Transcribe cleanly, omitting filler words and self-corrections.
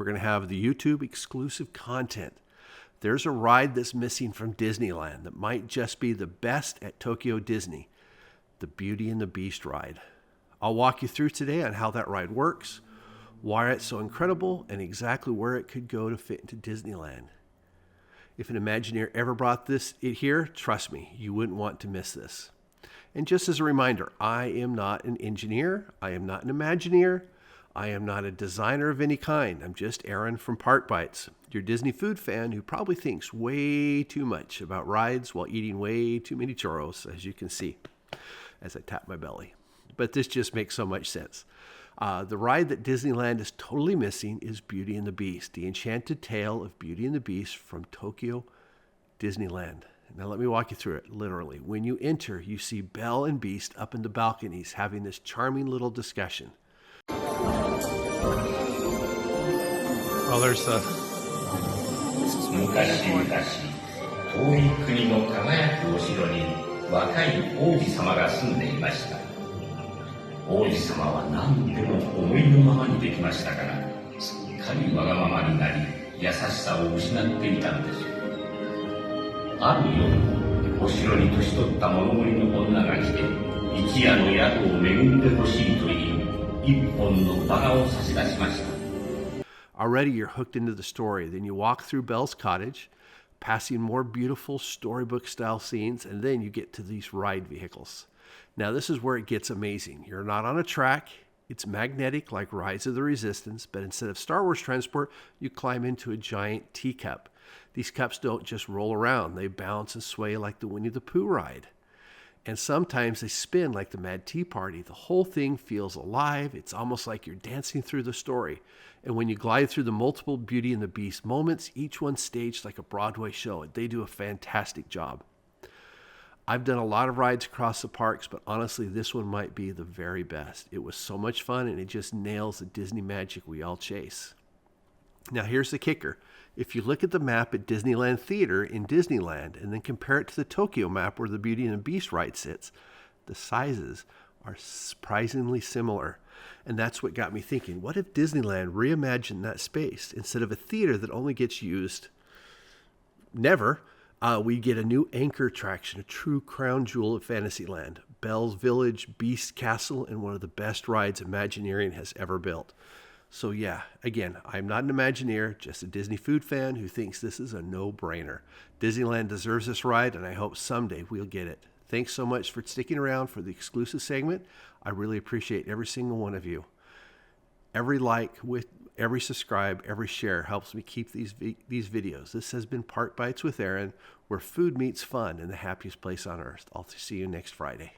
We're going to have the YouTube exclusive content. There's a ride that's missing from Disneyland that might just be the best at Tokyo Disney, the Beauty and the Beast ride. I'll walk you through today on how that ride works, why it's so incredible, and exactly where it could go to fit into Disneyland. If an Imagineer ever brought it here, trust me, you wouldn't want to miss this. And just as a reminder, I am not an engineer, I am not an Imagineer, I am not a designer of any kind. I'm just Aaron from Park Bites, your Disney food fan who probably thinks way too much about rides while eating way too many churros, as you can see as I tap my belly. But this just makes so much sense. The ride that Disneyland is totally missing is Beauty and the Beast, the enchanted tale of Beauty and the Beast from Tokyo Disneyland. Now let me walk you through it, literally. When you enter, you see Belle and Beast up in the balconies having this charming little discussion. Oh, there's the... 昔々、遠い国の輝くお城に若い王子様が住んでいました。王子様は何でも思いのままにできましたから、すっかりわがままになり、優しさを失っていたのです。ある夜、お城に年取った物乞いの女が来て、一夜の宿を恵んでほしいと言い、一本のバラを差し出しました。Already you're hooked into the story. Then you walk through Belle's cottage, passing more beautiful storybook-style scenes, and then you get to these ride vehicles. Now this is where it gets amazing. You're not on a track. It's magnetic like Rise of the Resistance, but instead of Star Wars transport, you climb into a giant teacup. These cups don't just roll around. They bounce and sway like the Winnie the Pooh ride. And sometimes they spin like the Mad Tea Party. The whole thing feels alive. It's almost like you're dancing through the story. And when you glide through the multiple Beauty and the Beast moments, each one staged like a Broadway show. They do a fantastic job. I've done a lot of rides across the parks, but honestly, this one might be the very best. It was so much fun, and it just nails the Disney magic we all chase. Now, here's the kicker. If you look at the map at Disneyland Theater in Disneyland and then compare it to the Tokyo map where the Beauty and the Beast ride sits, the sizes are surprisingly similar. And that's what got me thinking, what if Disneyland reimagined that space? Instead of a theater that only gets used never, we get a new anchor attraction, a true crown jewel of Fantasyland, Belle's Village, Beast Castle, and one of the best rides Imagineering has ever built. So yeah, again, I'm not an Imagineer, just a Disney food fan who thinks this is a no-brainer. Disneyland deserves this ride, and I hope someday we'll get it. Thanks so much for sticking around for the exclusive segment. I really appreciate every single one of you. Every like, every subscribe, every share helps me keep these videos. This has been Park Bites with Aaron, where food meets fun in the happiest place on earth. I'll see you next Friday.